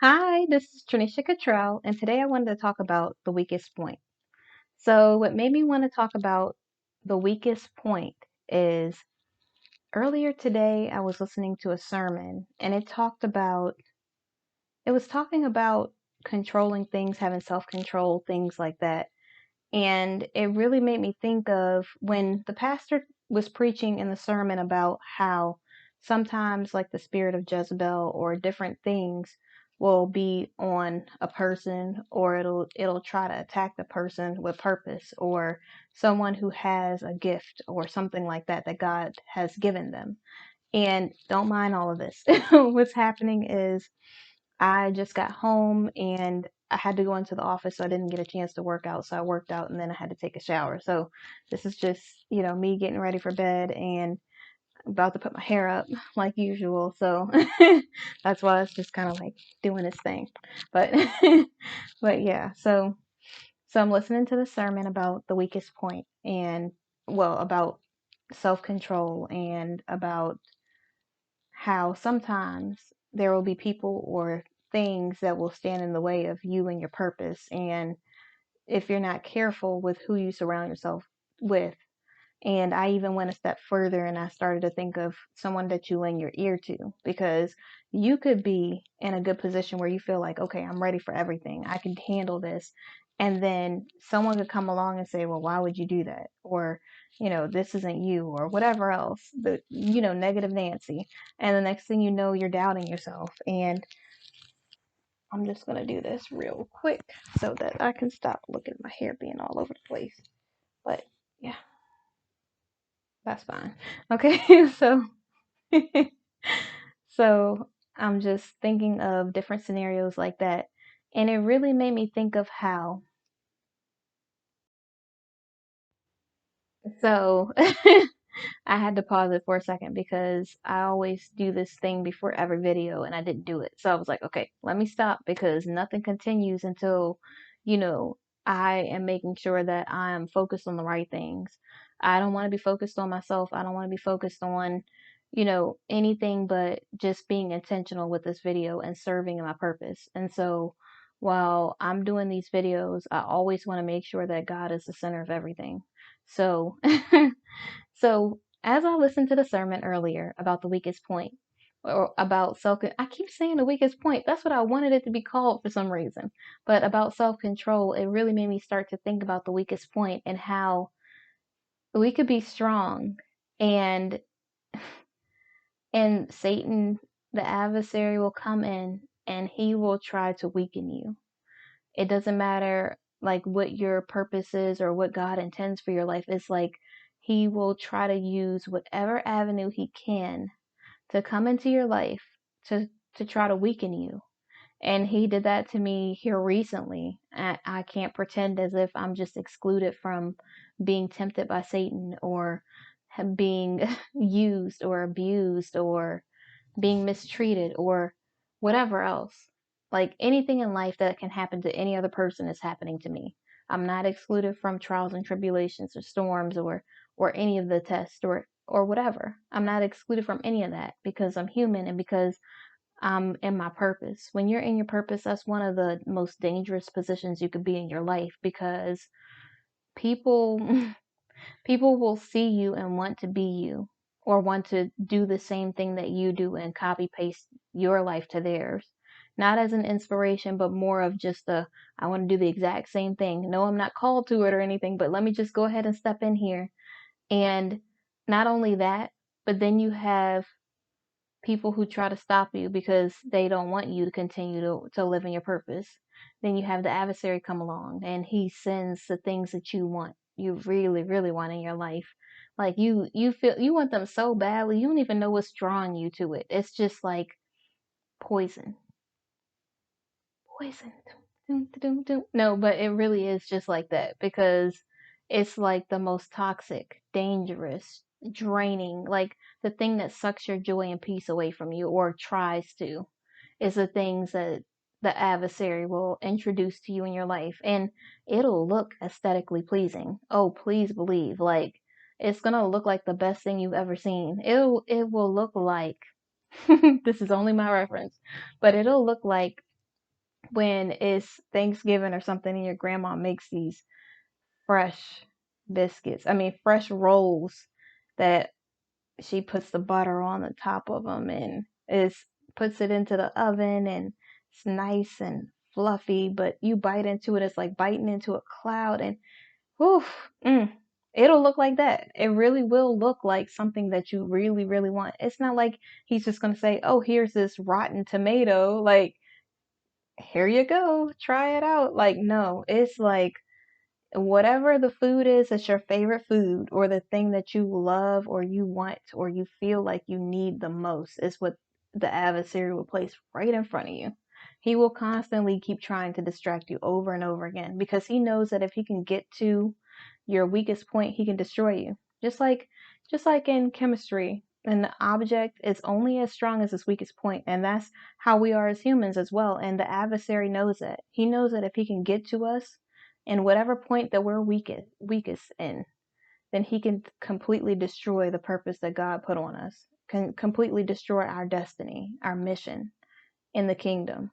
Hi, this is Tranisha Cottrell, and today I wanted to talk about the weakest point. So, what made me want to talk about the weakest point is earlier today I was listening to a sermon and it was talking about controlling things, having self-control, things like that. And it really made me think of when the pastor was preaching in the sermon about how sometimes, like the spirit of Jezebel or different things, will be on a person, or it'll try to attack the person with purpose, or someone who has a gift or something like that that God has given them. And don't mind all of this. What's happening is I just got home and I had to go into the office, so I didn't get a chance to work out. So I worked out and then I had to take a shower. So this is just, me getting ready for bed and about to put my hair up like usual. So that's why it's just kind of like doing this thing. But but yeah, so I'm listening to the sermon about the weakest point and well, about self-control and about how sometimes there will be people or things that will stand in the way of you and your purpose. And if you're not careful with who you surround yourself with, and I even went a step further and I started to think of someone that you lend your ear to, because you could be in a good position where you feel like, okay, I'm ready for everything. I can handle this. And then someone could come along and say, well, why would you do that? Or, this isn't you, or whatever else, negative Nancy. And the next thing you know, you're doubting yourself. And I'm just going to do this real quick so that I can stop looking at my hair being all over the place. But yeah. That's fine. Okay, so I'm just thinking of different scenarios like that, and it really made me think of how. So I had to pause it for a second because I always do this thing before every video, and I didn't do it. So I was like, okay, let me stop because nothing continues until, you know, I am making sure that I am focused on the right things. I don't want to be focused on myself. I don't want to be focused on, anything but just being intentional with this video and serving my purpose. And so while I'm doing these videos, I always want to make sure that God is the center of everything. So So, as I listened to the sermon earlier about the weakest point, or about I keep saying the weakest point. That's what I wanted it to be called for some reason. But about self control, it really made me start to think about the weakest point and how we could be strong and Satan, the adversary, will come in and he will try to weaken you. It doesn't matter like what your purpose is or what God intends for your life. It's like he will try to use whatever avenue he can to come into your life to try to weaken you. And he did that to me here recently. I can't pretend as if I'm just excluded from being tempted by Satan or being used or abused or being mistreated or whatever else. Like anything in life that can happen to any other person is happening to me. I'm not excluded from trials and tribulations or storms or any of the tests or whatever. I'm not excluded from any of that because I'm human and because I'm in my purpose. When you're in your purpose, that's one of the most dangerous positions you could be in your life because people people will see you and want to be you or want to do the same thing that you do and copy paste your life to theirs. Not as an inspiration, but more of just I want to do the exact same thing. No, I'm not called to it or anything, but let me just go ahead and step in here. And not only that, but then you have people who try to stop you because they don't want you to continue to live in your purpose. Then you have the adversary come along and he sends the things that you want, you really, really want in your life. Like you feel you want them so badly, you don't even know what's drawing you to it. It's just like poison. Poison. Dum, dum, dum. No, but it really is just like that because it's like the most toxic, dangerous, draining, like the thing that sucks your joy and peace away from you or tries to is the things that the adversary will introduce to you in your life and it'll look aesthetically pleasing. Oh, please believe like it's going to look like the best thing you've ever seen. It will look like this is only my reference, but it'll look like when it's Thanksgiving or something and your grandma makes these fresh biscuits, I mean, fresh rolls that she puts the butter on the top of them and is puts it into the oven and it's nice and fluffy, but you bite into it, it's like biting into a cloud and whew, it'll look like that. It really will look like something that you really, really want. It's not like he's just gonna say, "Oh, here's this rotten tomato. Like, here you go, try it out." Like, no, it's like whatever the food is that's your favorite food or the thing that you love or you want or you feel like you need the most is what the adversary will place right in front of you. He will constantly keep trying to distract you over and over again because he knows that if he can get to your weakest point, he can destroy you. Just like in chemistry, an object is only as strong as its weakest point, and that's how we are as humans as well. And the adversary knows that. He knows that if he can get to us in whatever point that we're weakest in, then he can completely destroy the purpose that God put on us, can completely destroy our destiny, our mission in the kingdom.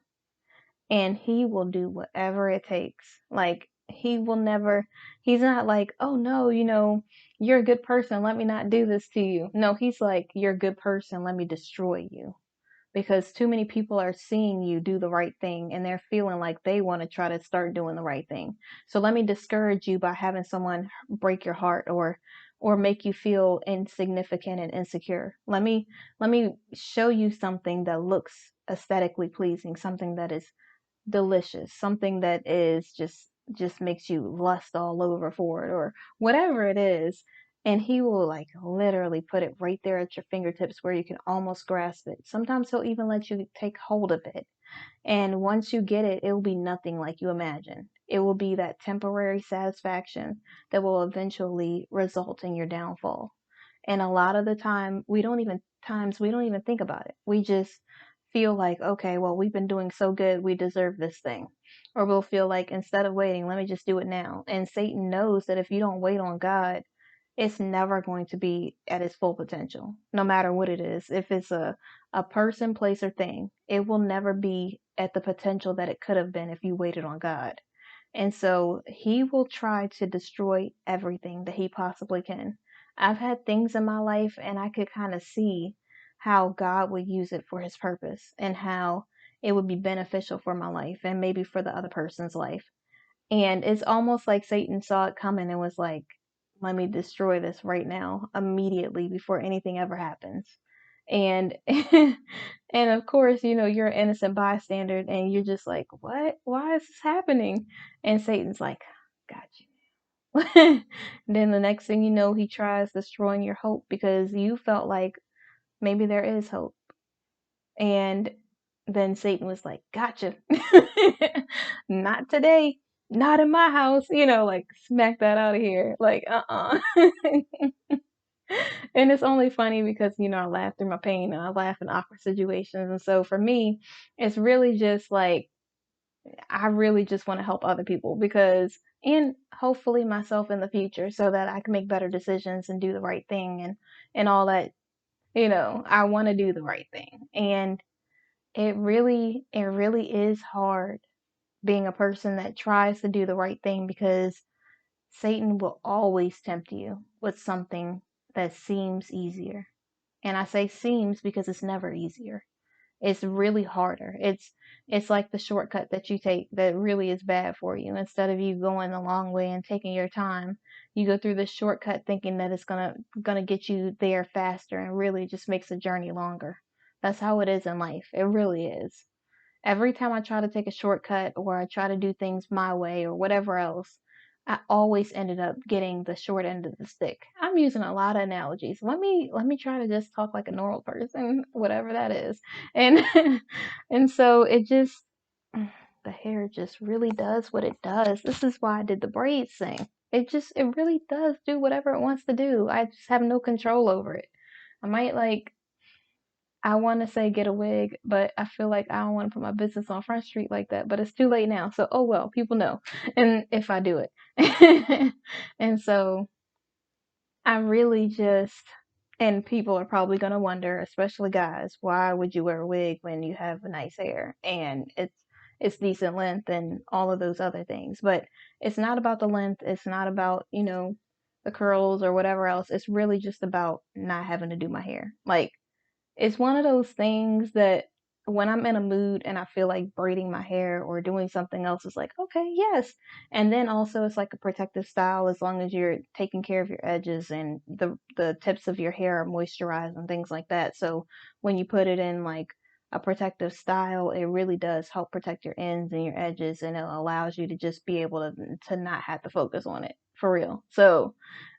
And he will do whatever it takes. Like he will never, he's not like, oh no, you're a good person, let me not do this to you. No, he's like, you're a good person, let me destroy you, because too many people are seeing you do the right thing and they're feeling like they want to try to start doing the right thing. So let me discourage you by having someone break your heart or make you feel insignificant and insecure. Let me show you something that looks aesthetically pleasing, something that is delicious, something that is just makes you lust all over for it or whatever it is. And he will like literally put it right there at your fingertips where you can almost grasp it. Sometimes he'll even let you take hold of it. And once you get it, it will be nothing like you imagine. It will be that temporary satisfaction that will eventually result in your downfall. And a lot of the times we don't even think about it. We just feel like, okay, well, we've been doing so good, we deserve this thing. Or we'll feel like instead of waiting, let me just do it now. And Satan knows that if you don't wait on God, it's never going to be at its full potential, no matter what it is. If it's a person, place, or thing, it will never be at the potential that it could have been if you waited on God. And so he will try to destroy everything that he possibly can. I've had things in my life and I could kind of see how God would use it for his purpose and how it would be beneficial for my life and maybe for the other person's life. And it's almost like Satan saw it coming and was like, let me destroy this right now, immediately, before anything ever happens. And and of course, you're an innocent bystander and you're just like, what? Why is this happening? And Satan's like, got you. Then the next thing you know, he tries destroying your hope because you felt like maybe there is hope. And then Satan was like, gotcha. Not today. Not in my house. Like smack that out of here. Like, And it's only funny because, I laugh through my pain and I laugh in awkward situations. And so for me, it's really just like, I really just want to help other people and hopefully myself in the future so that I can make better decisions and do the right thing and all that. I want to do the right thing. And it really is hard being a person that tries to do the right thing because Satan will always tempt you with something that seems easier. And I say seems because it's never easier. It's really harder. It's like the shortcut that you take that really is bad for you. Instead of you going the long way and taking your time, you go through this shortcut thinking that it's gonna get you there faster and really just makes the journey longer. That's how it is in life. It really is. Every time I try to take a shortcut or I try to do things my way or whatever else, I always ended up getting the short end of the stick. I'm using a lot of analogies. Let me try to just talk like a normal person, whatever that is. And and so it just the hair just really does what it does. This is why I did the braids thing. It really does do whatever it wants to do. I just have no control over it. I might like I want to say get a wig, but I feel like I don't want to put my business on Front Street like that. But it's too late now. So, oh well, people know. And if I do it. And so I really just, and people are probably going to wonder, especially guys, why would you wear a wig when you have nice hair? And it's decent length and all of those other things. But it's not about the length. It's not about, the curls or whatever else. It's really just about not having to do my hair. Like, it's one of those things that when I'm in a mood and I feel like braiding my hair or doing something else, it's like, okay, yes. And then also it's like a protective style as long as you're taking care of your edges and the tips of your hair are moisturized and things like that. So when you put it in like a protective style, it really does help protect your ends and your edges, and it allows you to just be able to not have to focus on it for real. So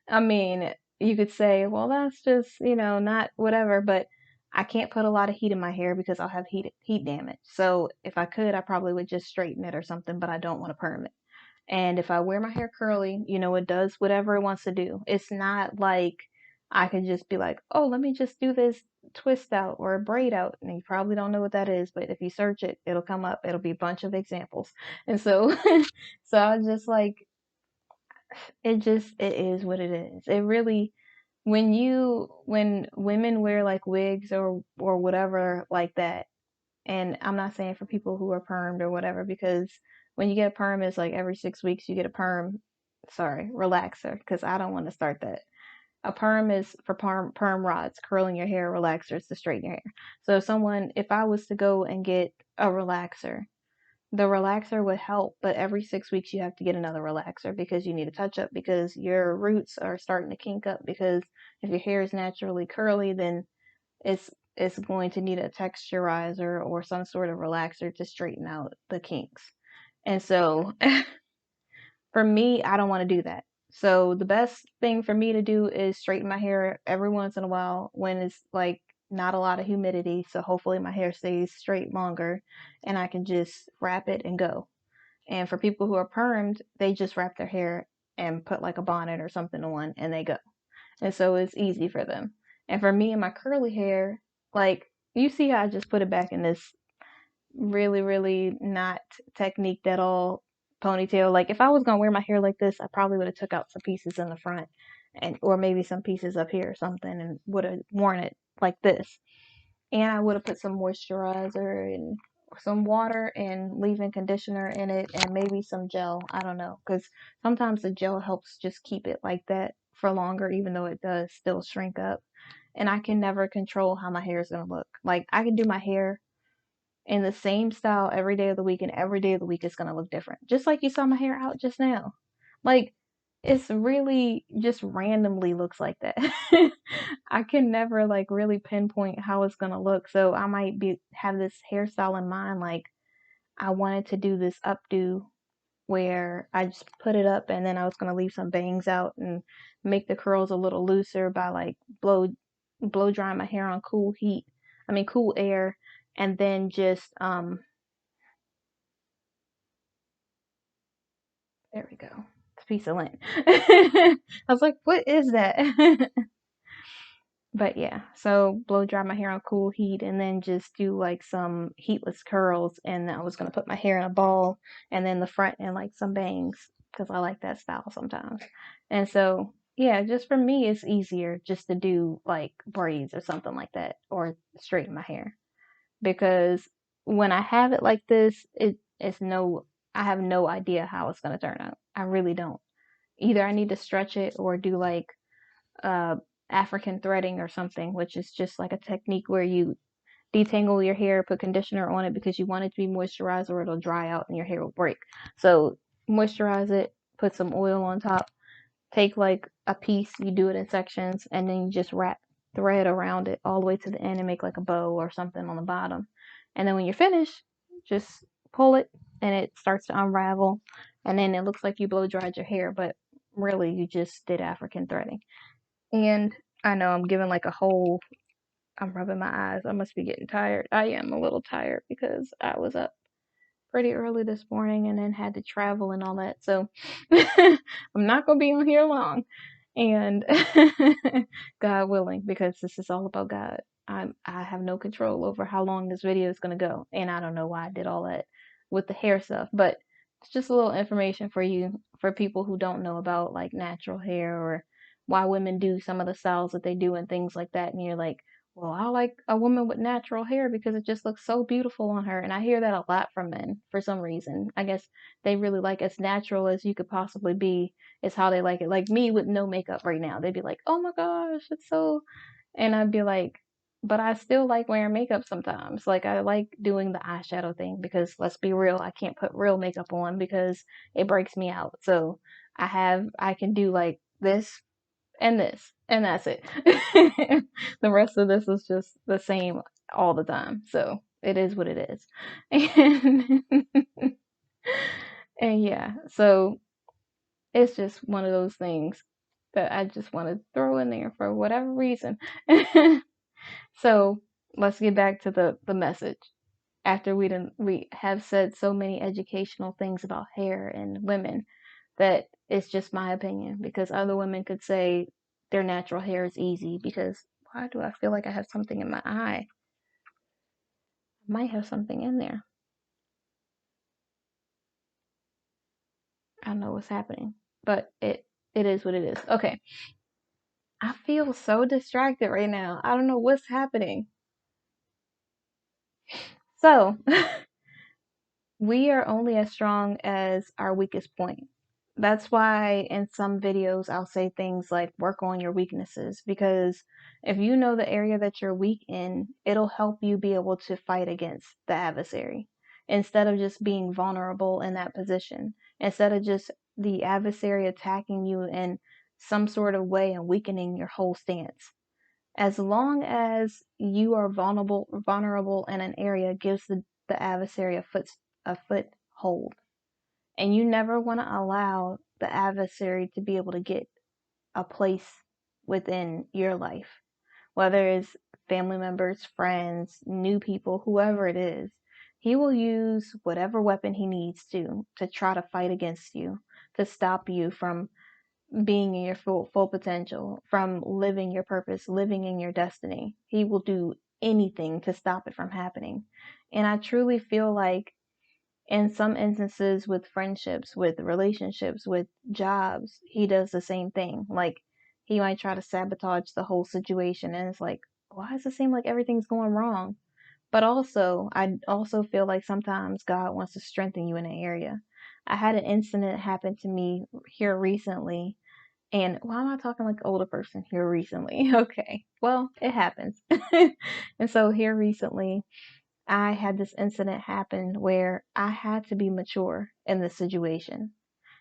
I mean, you could say, well, that's just, not whatever, but I can't put a lot of heat in my hair because I'll have heat damage. So if I could, I probably would just straighten it or something, but I don't want to perm it. And if I wear my hair curly, it does whatever it wants to do. It's not like I could just be like, oh, let me just do this twist out or a braid out. And you probably don't know what that is, but if you search it, it'll come up. It'll be a bunch of examples. And so, so I was just like, it is what it is. It really, when women wear like wigs or whatever like that, and I'm not saying for people who are permed or whatever, because when you get a perm, it's like every 6 weeks you get a perm, sorry, relaxer, because I don't want to start that. A perm is for perm rods, curling your hair, relaxers to straighten your hair. So if I was to go and get a relaxer, the relaxer would help, but every 6 weeks you have to get another relaxer because you need a touch up because your roots are starting to kink up. Because if your hair is naturally curly, then it's it's going to need a texturizer or some sort of relaxer to straighten out the kinks. And so for me, I don't want to do that. So the best thing for me to do is straighten my hair every once in a while when it's like not a lot of humidity. So hopefully my hair stays straight longer and I can just wrap it and go. And for people who are permed, they just wrap their hair and put like a bonnet or something on and they go. And so it's easy for them. And for me and my curly hair, like you see how I just put it back in this really, really not techniqued at all ponytail. Like if I was gonna wear my hair like this, I probably would have took out some pieces in the front and or maybe some pieces up here or something and would have worn it like this. And I would have put some moisturizer and some water and leave-in conditioner in it and maybe some gel. I don't know, because sometimes the gel helps just keep it like that for longer, even though it does still shrink up. And I can never control how my hair is gonna look. Like I can do my hair in the same style every day of the week, and every day of the week is gonna look different. Just like you saw my hair out just now. Like it's really just randomly looks like that. I can never like really pinpoint how it's gonna look. So I might be have this hairstyle in mind, like I wanted to do this updo where I just put it up and then I was gonna leave some bangs out and make the curls a little looser by like blow drying my hair on cool air, and then just there we go. It's a piece of lint. I was like, what is that? But yeah, so blow dry my hair on cool heat and then just do like some heatless curls. And I was going to put my hair in a ball and then the front and like some bangs because I like that style sometimes. And so, yeah, just for me, it's easier just to do like braids or something like that or straighten my hair because when I have it like this, I have no idea how it's going to turn out. I really don't. Either I need to stretch it or do like uh, African threading or something, which is just like a technique where you detangle your hair, put conditioner on it because you want it to be moisturized or it'll dry out and your hair will break. So moisturize it, put some oil on top, take like a piece, you do it in sections, and then you just wrap thread around it all the way to the end and make like a bow or something on the bottom. And then when you're finished, just pull it and it starts to unravel. And then it looks like you blow dried your hair, but really you just did African threading. And I know I'm giving like a whole, I'm rubbing my eyes. I must be getting tired. I am a little tired because I was up pretty early this morning and then had to travel and all that. So I'm not going to be on here long. And God willing, because this is all about God. I have no control over how long this video is going to go. And I don't know why I did all that with the hair stuff, but it's just a little information for you, for people who don't know about like natural hair or why women do some of the styles that they do and things like that. And you're like, well, I like a woman with natural hair because it just looks so beautiful on her. And I hear that a lot from men for some reason. I guess they really like as natural as you could possibly be is how they like it. Like me with no makeup right now. They'd be like, "Oh my gosh, it's so," and I'd be like, but I still like wearing makeup sometimes. Like I like doing the eyeshadow thing because let's be real, I can't put real makeup on because it breaks me out. So I can do like this, and that's it. The rest of this is just the same all the time. So it is what it is. And, and yeah, so it's just one of those things that I just want to throw in there for whatever reason. So let's get back to the message. After we have said so many educational things about hair and women, that it's just my opinion because other women could say their natural hair is easy because why do I feel like I have something in my eye? I might have something in there. I don't know what's happening, but it is what it is. Okay. I feel so distracted right now. I don't know what's happening. So, we are only as strong as our weakest point. That's why in some videos I'll say things like work on your weaknesses because if you know the area that you're weak in, it'll help you be able to fight against the adversary instead of just being vulnerable in that position, instead of just the adversary attacking you in some sort of way and weakening your whole stance. As long as you are vulnerable in an area gives the adversary a foothold. And you never want to allow the adversary to be able to get a place within your life, whether it's family members, friends, new people, whoever it is. He will use whatever weapon he needs to try to fight against you, to stop you from being in your full potential, from living your purpose, living in your destiny. He will do anything to stop it from happening. And I truly feel like in some instances with friendships, with relationships, with jobs, he does the same thing. Like he might try to sabotage the whole situation and it's like, why does it seem like everything's going wrong? But also, I also feel like sometimes God wants to strengthen you in an area. I had an incident happen to me here recently, and why am I talking like older person here recently? Okay, well, it happens. And so here recently, I had this incident happen where I had to be mature in this situation.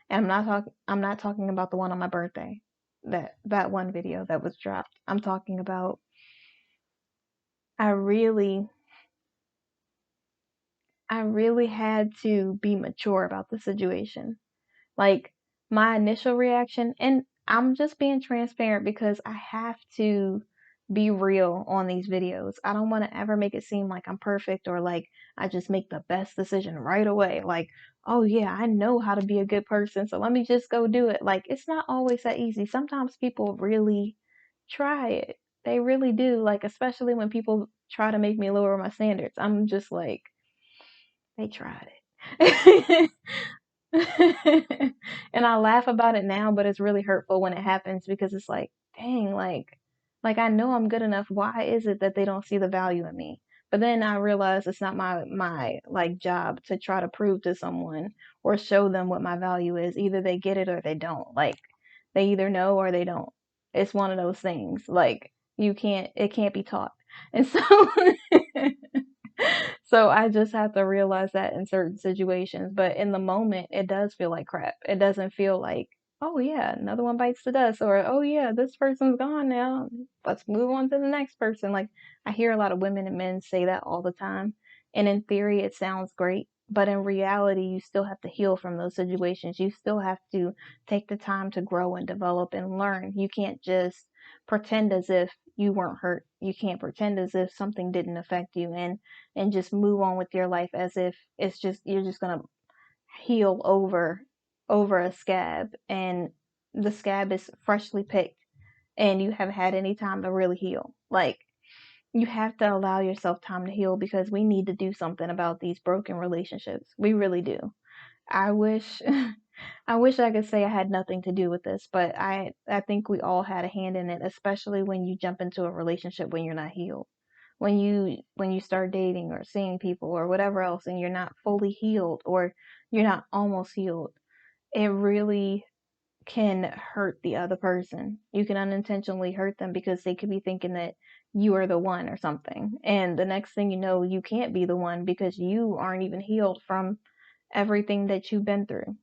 And I'm not talking about the one on my birthday. That one video that was dropped. I'm talking about I really I really had to be mature about the situation. Like my initial reaction, and I'm just being transparent because I have to be real on these videos. I don't want to ever make it seem like I'm perfect or like I just make the best decision right away. Like, oh yeah, I know how to be a good person, so let me just go do it. Like, it's not always that easy. Sometimes people really try it. They really do. Like, especially when people try to make me lower my standards. I'm just like, they tried it. And I laugh about it now, but it's really hurtful when it happens because it's like, dang, like I know I'm good enough. Why is it that they don't see the value in me? But then I realize it's not my like job to try to prove to someone or show them what my value is. Either they get it or they don't. Like they either know or they don't. It's one of those things. Like it can't be taught. And so so I just have to realize that in certain situations. But in the moment, it does feel like crap. It doesn't feel like, oh yeah, another one bites the dust, or oh yeah, this person's gone now. Let's move on to the next person. Like I hear a lot of women and men say that all the time. And in theory, it sounds great. But in reality, you still have to heal from those situations. You still have to take the time to grow and develop and learn. You can't just pretend as if you weren't hurt. You can't pretend as if something didn't affect you and just move on with your life as if it's just you're just gonna heal over a scab and the scab is freshly picked and you haven't had any time to really heal. Like you have to allow yourself time to heal because we need to do something about these broken relationships. We really do. I wish I wish I could say I had nothing to do with this, but I think we all had a hand in it, especially when you jump into a relationship when you're not healed. When you start dating or seeing people or whatever else and you're not fully healed or you're not almost healed, it really can hurt the other person. You can unintentionally hurt them because they could be thinking that you are the one or something. And the next thing you know, you can't be the one because you aren't even healed from everything that you've been through.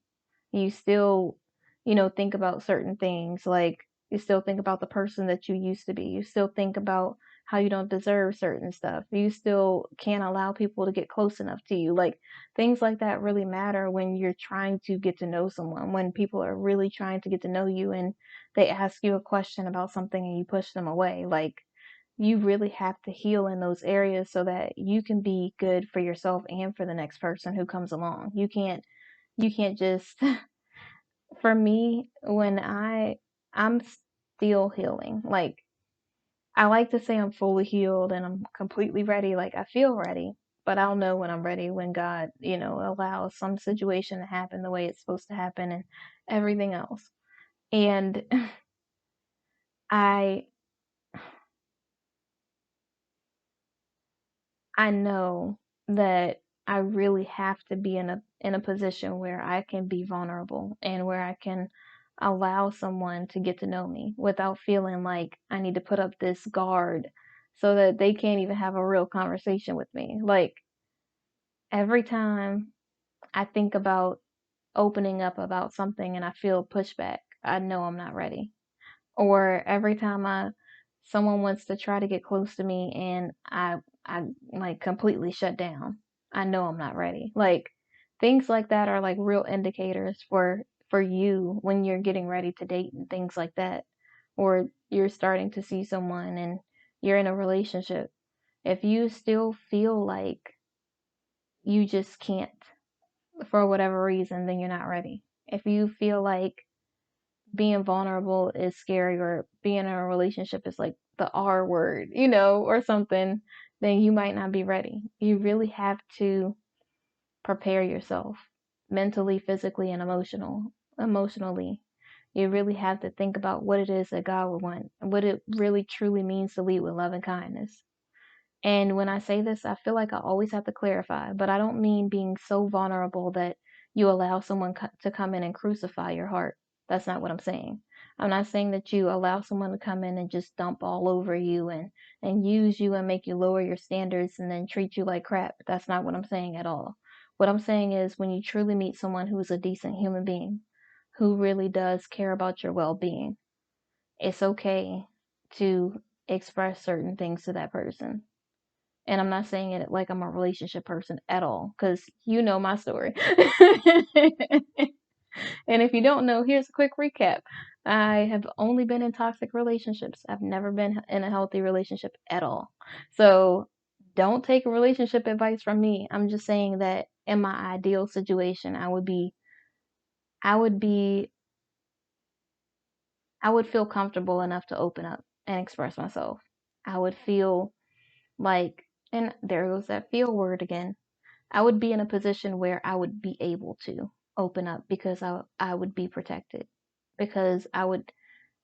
You still, think about certain things. Like, you still think about the person that you used to be. You still think about how you don't deserve certain stuff. You still can't allow people to get close enough to you. Like, things like that really matter when you're trying to get to know someone, when people are really trying to get to know you and they ask you a question about something and you push them away. Like, you really have to heal in those areas so that you can be good for yourself and for the next person who comes along. You can't just for me, when I'm still healing. Like, I like to say I'm fully healed and I'm completely ready. Like, I feel ready, but I'll know when I'm ready when God, allows some situation to happen the way it's supposed to happen and everything else. And I I know that I really have to be in a position where I can be vulnerable and where I can allow someone to get to know me without feeling like I need to put up this guard so that they can't even have a real conversation with me. Like, every time I think about opening up about something and I feel pushback, I know I'm not ready. Or every time someone wants to try to get close to me and I like completely shut down, I know I'm not ready. Like, things like that are like real indicators for you when you're getting ready to date and things like that, or you're starting to see someone and you're in a relationship. If you still feel like you just can't for whatever reason, then you're not ready. If you feel like being vulnerable is scary or being in a relationship is like the R word, or something, then you might not be ready. You really have to prepare yourself mentally, physically, and emotionally. You really have to think about what it is that God would want, what it really truly means to lead with love and kindness. And when I say this, I feel like I always have to clarify, but I don't mean being so vulnerable that you allow someone to come in and crucify your heart. That's not what I'm saying. I'm not saying that you allow someone to come in and just dump all over you and use you and make you lower your standards and then treat you like crap. That's not what I'm saying at all. What I'm saying is when you truly meet someone who's a decent human being, who really does care about your well-being, it's okay to express certain things to that person. And I'm not saying it like I'm a relationship person at all, because you know my story. And if you don't know, here's a quick recap. I have only been in toxic relationships. I've never been in a healthy relationship at all. So don't take relationship advice from me. I'm just saying that in my ideal situation, I would be, I would feel comfortable enough to open up and express myself. I would feel like, and there goes that feel word again. I would be in a position where I would be able to open up because I would be protected, because I would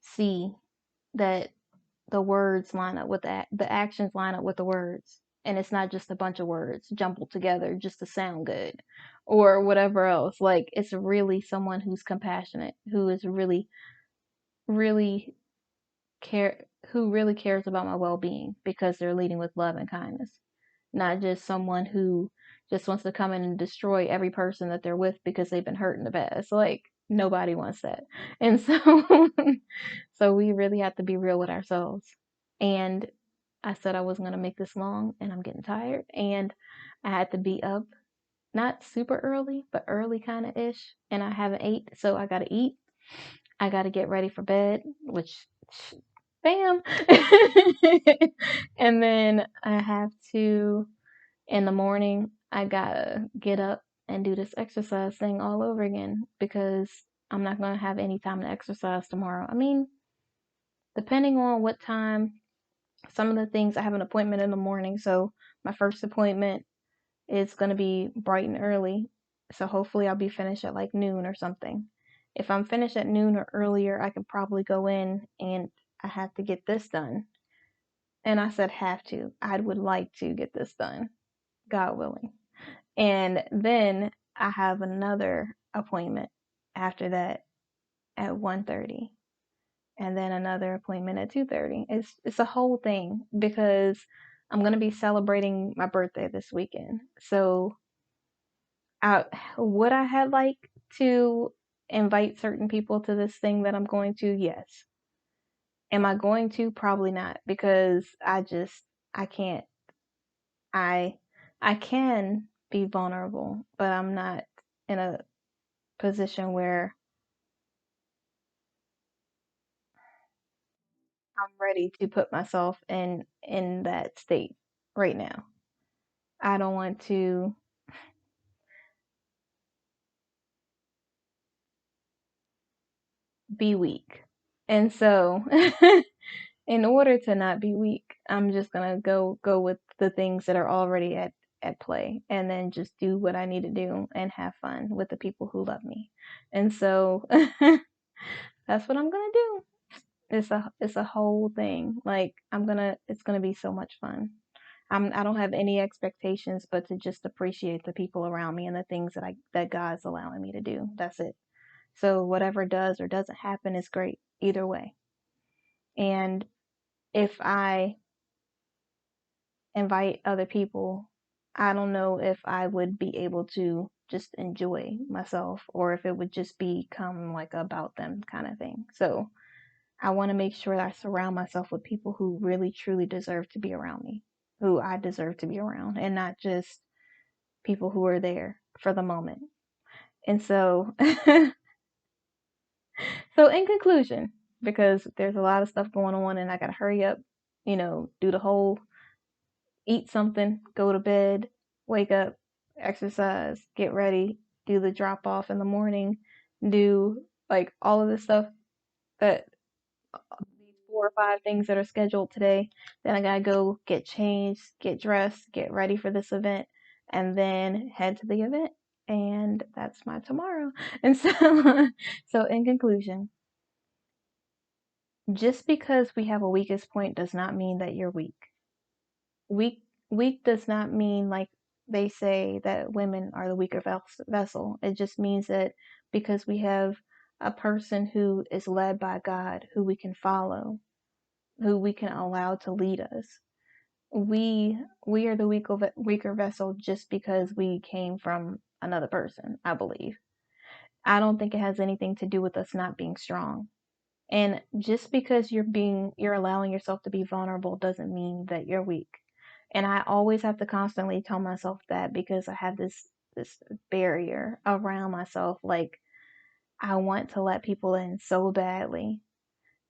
see that the words line up with the actions line up with the words, and it's not just a bunch of words jumbled together just to sound good or whatever else. Like, it's really someone who's compassionate, who is really really care who really cares about my well-being because they're leading with love and kindness, not just someone who just wants to come in and destroy every person that they're with because they've been hurt in the past. Like, nobody wants that. And so so we really have to be real with ourselves. And I said I wasn't going to make this long and I'm getting tired and I had to be up not super early, but early kind of ish, and I haven't ate, so I got to eat. I got to get ready for bed, which, bam. And then I have to, in the morning, I gotta get up and do this exercise thing all over again because I'm not gonna have any time to exercise tomorrow. I mean, depending on what time, some of the things, I have an appointment in the morning, so my first appointment is gonna be bright and early. So hopefully I'll be finished at like noon or something. If I'm finished at noon or earlier, I can probably go in and I have to get this done. And I said have to. I would like to get this done, God willing. And then I have another appointment after that at 1:30, and then another appointment at 2:30. It's a whole thing because I'm going to be celebrating my birthday this weekend. So I would I had like to invite certain people to this thing that I'm going to? Yes. Am I going to? Probably not, because I can't. I I can be vulnerable, but I'm not in a position where I'm ready to put myself in that state right now. I don't want to be weak. And so in order to not be weak, I'm just gonna go with the things that are already at play, and then just do what I need to do and have fun with the people who love me. And so that's what I'm gonna do. It's a whole thing. Like it's gonna be so much fun. I don't have any expectations but to just appreciate the people around me and the things that God's allowing me to do. That's it. So whatever does or doesn't happen is great either way. And if I invite other people, I don't know if I would be able to just enjoy myself or if it would just become like about them kind of thing. So I want to make sure that I surround myself with people who really truly deserve to be around me, who I deserve to be around, and not just people who are there for the moment. And so, so in conclusion, because there's a lot of stuff going on and I got to hurry up, do the whole eat something, go to bed, wake up, exercise, get ready, do the drop off in the morning, do like all of the stuff that these 4 or 5 things that are scheduled today. Then I gotta go get changed, get dressed, get ready for this event, and then head to the event. And that's my tomorrow. And so, so in conclusion, just because we have a weakest point does not mean that you're weak. Weak does not mean like they say that women are the weaker vessel. It just means that because we have a person who is led by God, who we can follow, who we can allow to lead us. We are the weaker vessel just because we came from another person, I believe. I don't think it has anything to do with us not being strong. And just because you're allowing yourself to be vulnerable doesn't mean that you're weak. And I always have to constantly tell myself that because I have this barrier around myself. Like I want to let people in so badly.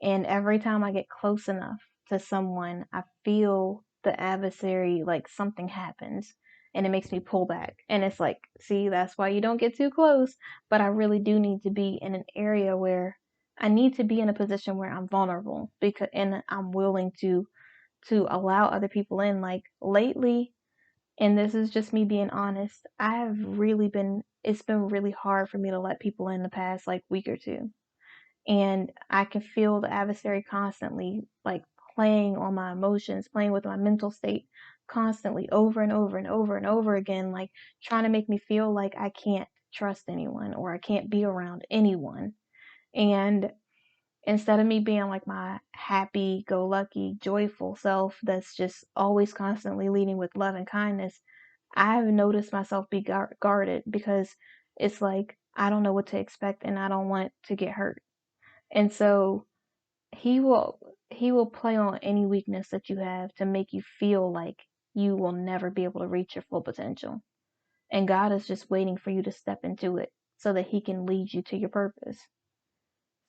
And every time I get close enough to someone, I feel the adversary, like something happens and it makes me pull back. And it's like, see, that's why you don't get too close. But I really do need to be in an area where I need to be in a position where I'm vulnerable because and I'm willing to allow other people in. Like lately, and this is just me being honest, it's been really hard for me to let people in the past like week or two, and I can feel the adversary constantly like playing on my emotions, playing with my mental state constantly over and over and over and over again, like trying to make me feel like I can't trust anyone or I can't be around anyone. And instead of me being like my happy go lucky joyful self that's just always constantly leading with love and kindness, I've noticed myself be guarded because it's like I don't know what to expect and I don't want to get hurt. And so he will he will play on any weakness that you have to make you feel like you will never be able to reach your full potential. And God is just waiting for you to step into it so that he can lead you to your purpose.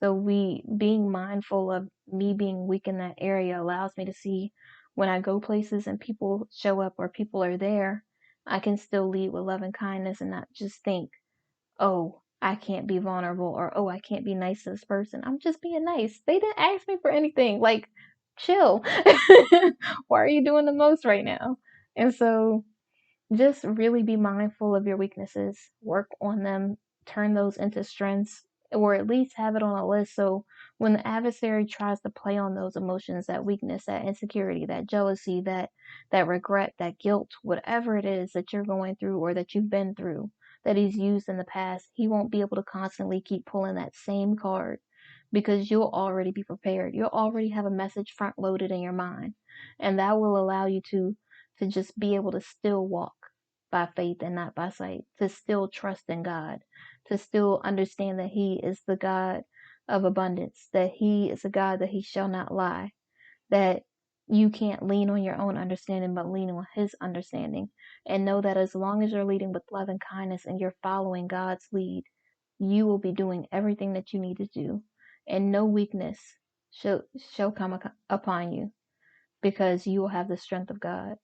So we being mindful of me being weak in that area allows me to see when I go places and people show up or people are there, I can still lead with love and kindness and not just think, oh, I can't be vulnerable or oh, I can't be nice to this person. I'm just being nice. They didn't ask me for anything. Like, chill. Why are you doing the most right now? And so just really be mindful of your weaknesses, work on them, turn those into strengths, or at least have it on a list so when the adversary tries to play on those emotions, that weakness, that insecurity, that jealousy, that regret, that guilt, whatever it is that you're going through or that you've been through that he's used in the past, he won't be able to constantly keep pulling that same card because you'll already be prepared. You'll already have a message front loaded in your mind. And that will allow you to just be able to still walk by faith and not by sight, to still trust in God, to still understand that He is the God of abundance, that He is a God that He shall not lie, that you can't lean on your own understanding, but lean on His understanding. And know that as long as you're leading with love and kindness and you're following God's lead, you will be doing everything that you need to do. And no weakness shall come upon you because you will have the strength of God.